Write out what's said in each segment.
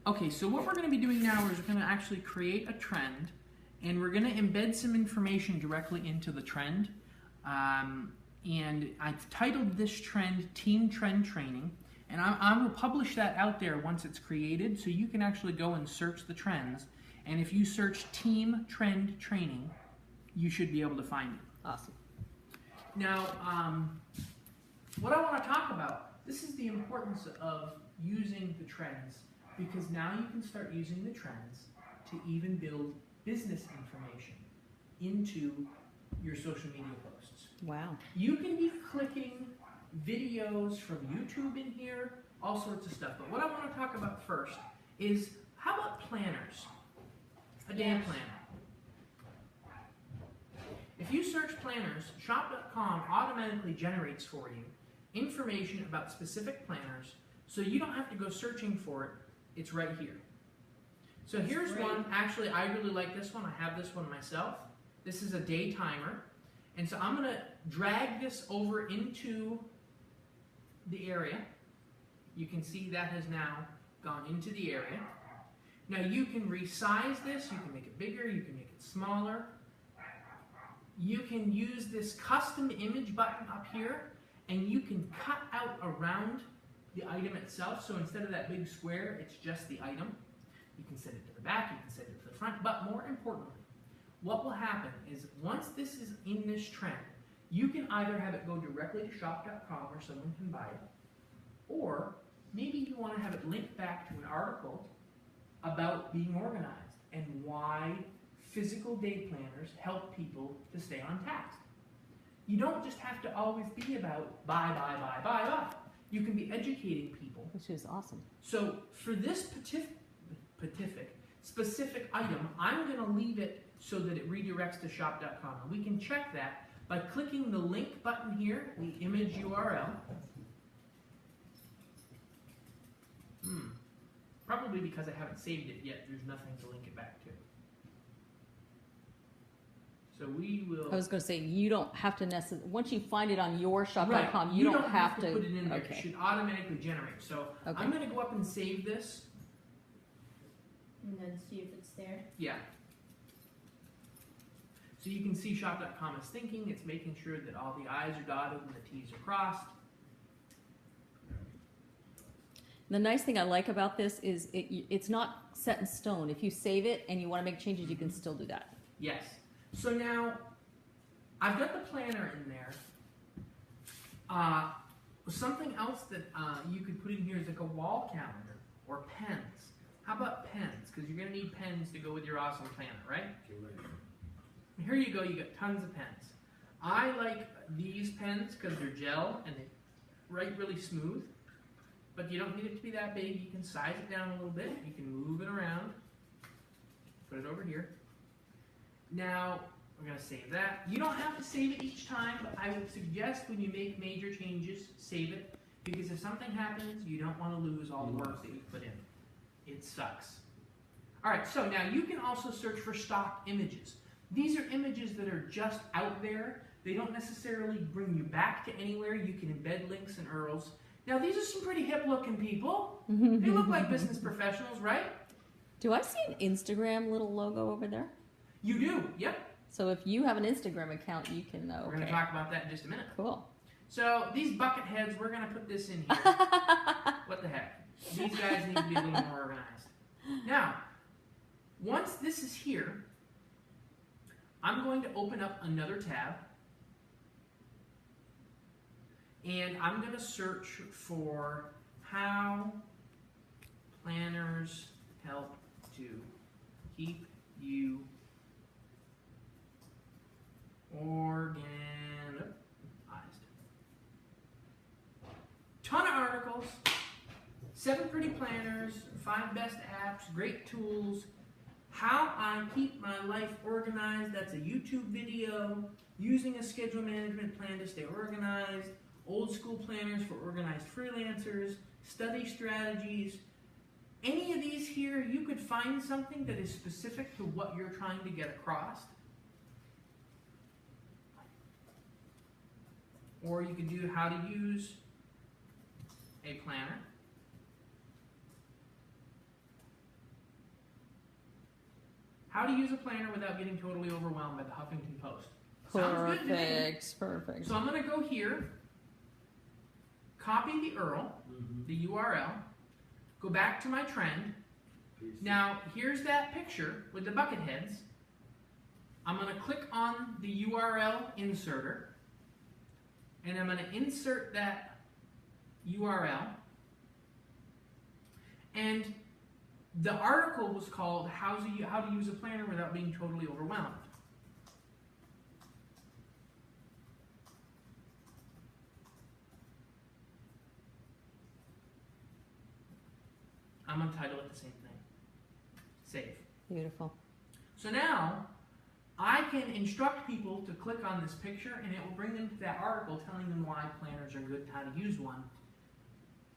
Okay, so what we're going to be doing now is we're going to actually create a trend, and we're going to embed some information directly into the trend. And I've titled this trend Team Trend Training, and I'm going to publish that out there once it's created, so you can actually go and search the trends. And if you search Team Trend Training, you should be able to find it. Awesome. Now, what I want to talk about, this is the importance of using the trends, because now you can start using the trends to even build business information into your social media posts. Wow. You can be clicking videos from YouTube in here, all sorts of stuff. But what I want to talk about first is, how about planners? A day planner. If you search planners, shop.com automatically generates for you information about specific planners, so you don't have to go searching for it. It's right here. So here's one. Actually, I really like this one. I have this one myself. This is a day timer. And so I'm going to drag this over into the area. You can see that has now gone into the area. Now you can resize this. You can make it bigger. You can make it smaller. You can use this custom image button up here, and you can cut out around the item itself. So instead of that big square, it's just the item. You can send it to the back, you can send it to the front, but more importantly, what will happen is once this is in this trend, you can either have it go directly to shop.com where someone can buy it, or maybe you want to have it linked back to an article about being organized and why physical day planners help people to stay on task. You don't just have to always be about buy. You can be educating people. Which is awesome. So for this specific item, I'm going to leave it so that it redirects to shop.com. And we can check that by clicking the link button here, the image URL. Probably because I haven't saved it yet, there's nothing to link it back to. So we will... I was going to say, you don't have to necessarily, once you find it on your shop.com, right. you don't have to put it in there. Okay. It should automatically generate. So Okay. I'm going to go up and save this. And then see if it's there. Yeah. So you can see shop.com is thinking, it's making sure that all the I's are dotted and the T's are crossed. The nice thing I like about this is it's not set in stone. If you save it and you want to make changes, you can still do that. Yes. So now, I've got the planner in there. Something else that you could put in here is like a wall calendar or pens. How about pens? Because you're going to need pens to go with your awesome planner, right? Here you go, you got tons of pens. I like these pens because they're gel and they write really smooth. But you don't need it to be that big. You can size it down a little bit. You can move it around. Put it over here. Now, we're going to save that. You don't have to save it each time, but I would suggest when you make major changes, save it. Because if something happens, you don't want to lose all the work that you've put in. It sucks. All right, so now you can also search for stock images. These are images that are just out there. They don't necessarily bring you back to anywhere. You can embed links and URLs. Now, these are some pretty hip-looking people. They look like business professionals, right? Do I see an Instagram little logo over there? You do, yep. So if you have an Instagram account, you can know. We're going to talk about that in just a minute. Cool. So these bucket heads, we're going to put this in here. What the heck? These guys need to be a little more organized. Now, once this is here, I'm going to open up another tab. And I'm going to search for how planners help to keep you organized. Ton of articles, 7 pretty planners, 5 best apps, great tools, how I keep my life organized. That's a YouTube video, using a schedule management plan to stay organized, old school planners for organized freelancers, study strategies. Any of these here, you could find something that is specific to what you're trying to get across. Or you could do how to use a planner. How to use a planner without getting totally overwhelmed by the Huffington Post. Sounds good to me. Perfect, perfect. So I'm going to go here, copy the URL, the URL, go back to my trend. Now, here's that picture with the bucket heads. I'm going to click on the URL inserter, and I'm going to insert that URL. And the article was called How to Use a Planner Without Being Totally Overwhelmed. I'm going to title it the same thing. Save. Beautiful. So now, I can instruct people to click on this picture and it will bring them to that article telling them why planners are good and how to use one.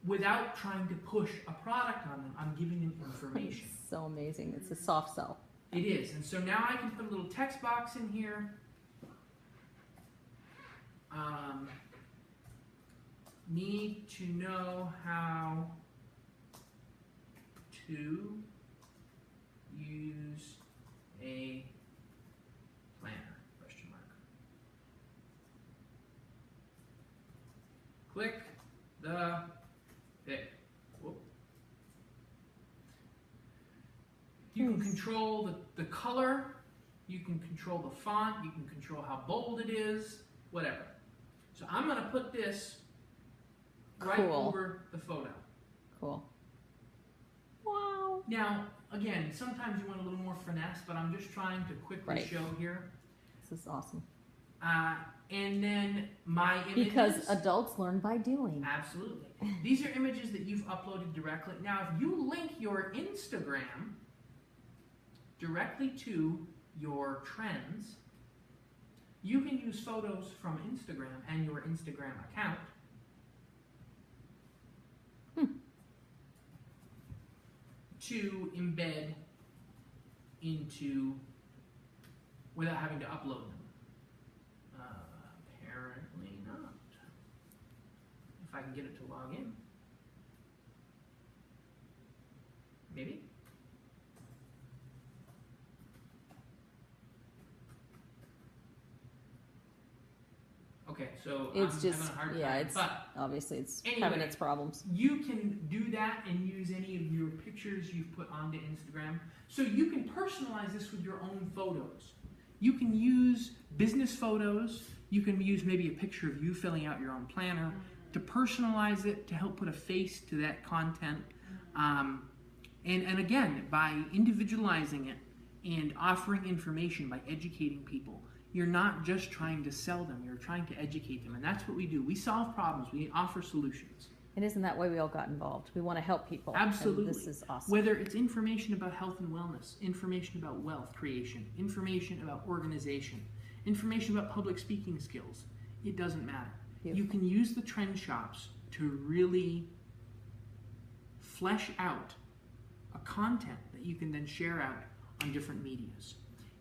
Without trying to push a product on them, I'm giving them information. It's so amazing. It's a soft sell. It is. And so now I can put a little text box in here. Need to know how to use a planner, question mark. Click the pick. Whoop. You can control the color, you can control the font, you can control how bold it is, whatever. So I'm going to put this right over the photo. Cool. Wow. Now, again, sometimes you want a little more finesse, but I'm just trying to quickly show here. This is awesome. And then my images. Because adults learn by doing. Absolutely. These are images that you've uploaded directly. Now, if you link your Instagram directly to your trends, you can use photos from Instagram and your Instagram account to embed into, without having to upload them. Apparently not. If I can get it to log in. Maybe? Okay, so It's I'm just, having a hard yeah, time. it's But obviously it's anyway, having its problems. you can do that and use any of your pictures you've put onto Instagram. So you can personalize this with your own photos. You can use business photos. You can use maybe a picture of you filling out your own planner to personalize it, to help put a face to that content. And again, by individualizing it and offering information, by educating people, you're not just trying to sell them, you're trying to educate them. And that's what we do. We solve problems, we offer solutions. And isn't that why we all got involved? We want to help people. Absolutely. And this is awesome. Whether it's information about health and wellness, information about wealth creation, information about organization, information about public speaking skills, it doesn't matter. Beautiful. You can use the trend shops to really flesh out a content that you can then share out on different medias.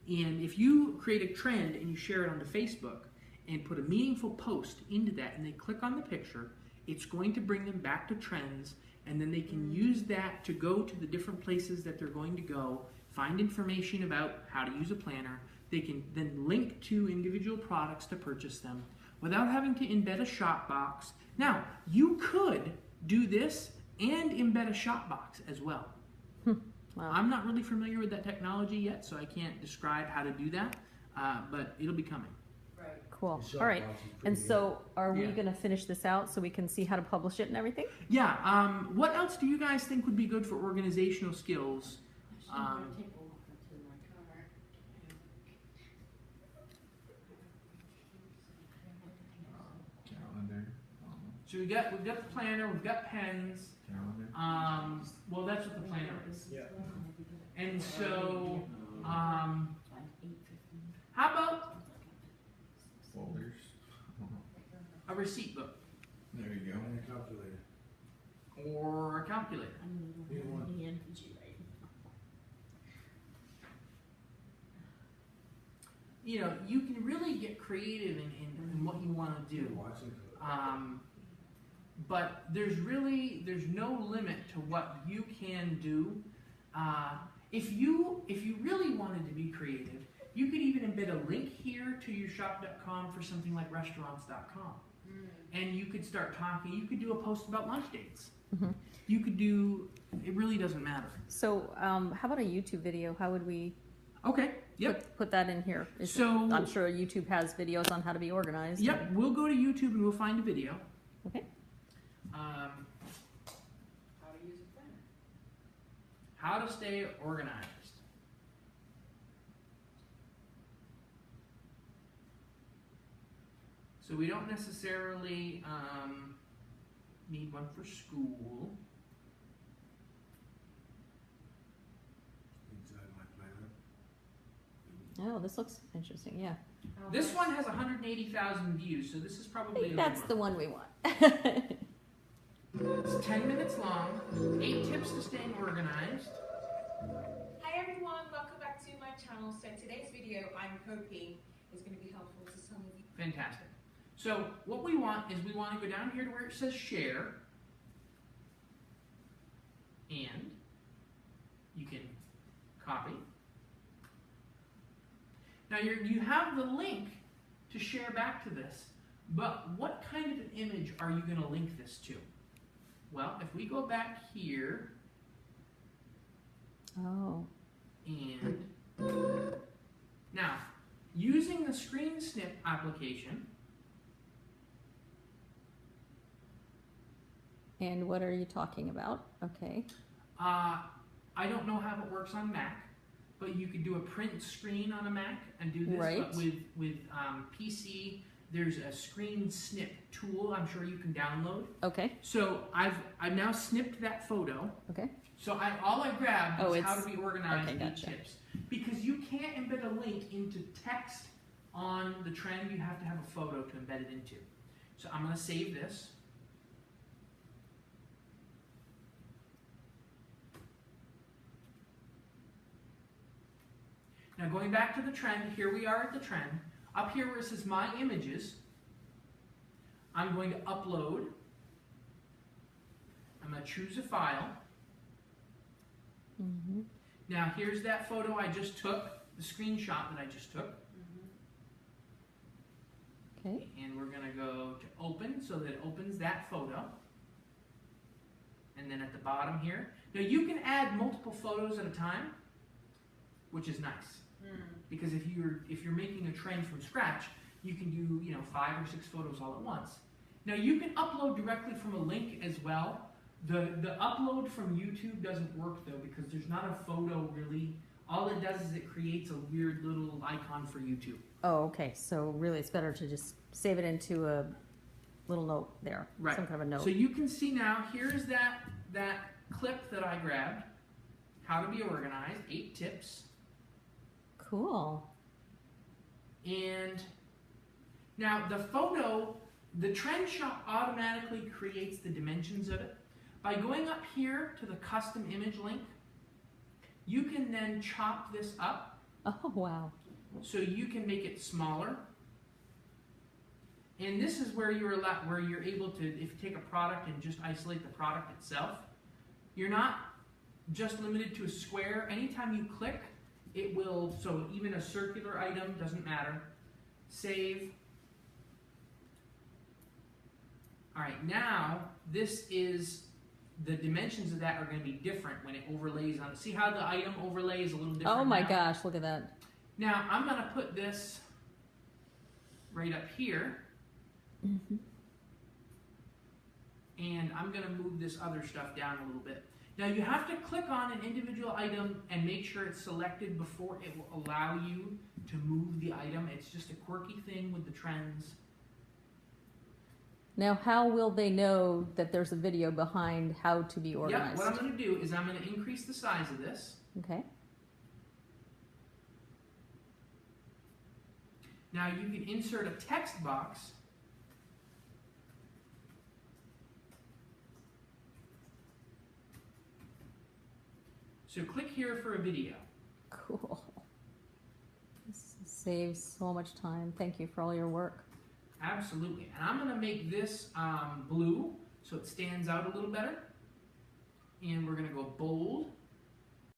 And if you create a trend and you share it onto Facebook and put a meaningful post into that and they click on the picture, it's going to bring them back to trends, and then they can use that to go to the different places that they're going to go, find information about how to use a planner. They can then link to individual products to purchase them without having to embed a shop box. Now, you could do this and embed a shop box as well. Wow. I'm not really familiar with that technology yet, so I can't describe how to do that, but it'll be coming. Right. Cool. The shop All right. box is pretty And good. so are we Yeah. going to finish this out so we can see how to publish it and everything? Yeah, what else do you guys think would be good for organizational skills? Take a walk into my car. Calendar. So we've got the planner, we've got pens. Calendar. Well, that's what the planner is. Yeah. And so, how about Folders. a receipt book There you go. And a calculator. or a calculator? Either one. You know, you can really get creative in what you want to do. Watching. But there's no limit to what you can do. If you really wanted to be creative, you could even embed a link here to your shop.com for something like restaurants.com. And you could start talking. You could do a post about lunch dates. Mhm. You could do, it really doesn't matter. So, how about a YouTube video? How would we Okay, yep. put that in here? I'm sure YouTube has videos on how to be organized. Yep, we'll go to YouTube and we'll find a video. Okay. How to use a planner. How to stay organized. So we don't necessarily need one for school. Inside my planner. Oh, this looks interesting. Yeah. This one has 180,000 views, so this is I probably think a that's good the one. one we want. It's 10 minutes long. 8 tips to staying organized. Hi everyone, welcome back to my channel. So today's video, I'm hoping, is going to be helpful to some of you. Fantastic. So what we want is we want to go down here to where it says share. And you can copy. Now you have the link to share back to this, but what kind of an image are you going to link this to? Well, if we go back here Oh. and now using the screen snip application. And what are you talking about? Okay. I don't know how it works on Mac, but you could do a print screen on a Mac and do this. Right. But with PC, there's a screen snip tool. I'm sure you can download. Okay. So I've now snipped that photo. Okay. So all I grabbed was how it's- to be organized okay, with gotcha. tips, because you can't embed a link into text on the trend. You have to have a photo to embed it into. So I'm going to save this. Now going back to the trend, here we are at the trend. Up here where it says My Images, I'm going to upload. I'm going to choose a file. Mm-hmm. Now here's that photo I just took, the screenshot that I just took. Okay. And we're going to go to open so that it opens that photo. And then at the bottom here. Now you can add multiple photos at a time, which is nice. Because if you're making a trend from scratch, you can do 5 or 6 photos all at once. Now you can upload directly from a link as well. The upload from YouTube doesn't work though, because there's not a photo really. All it does is it creates a weird little icon for YouTube. Oh, okay. So really, it's better to just save it into a little note there. Right. Some kind of a note. So you can see now. Here's that clip that I grabbed. How to be organized. 8 tips. Cool. And now the photo, the trend shop automatically creates the dimensions of it. By going up here to the custom image link, you can then chop this up. Oh, wow. So you can make it smaller. And this is where you're able to, if you take a product and just isolate the product itself, you're not just limited to a square. Anytime you click, it will, so even a circular item, doesn't matter. Save. All right, now this is, the dimensions of that are going to be different when it overlays on. See how the item overlay is a little different Oh my now? gosh, look at that. Now I'm going to put this right up here. Mm-hmm. And I'm going to move this other stuff down a little bit. Now you have to click on an individual item and make sure it's selected before it will allow you to move the item. It's just a quirky thing with the trends. Now, how will they know that there's a video behind how to be organized? Yep, what I'm going to do is I'm going to increase the size of this. Okay. Now you can insert a text box. So click here for a video. Cool. This saves so much time. Thank you for all your work. Absolutely. And I'm going to make this blue so it stands out a little better. And we're going to go bold.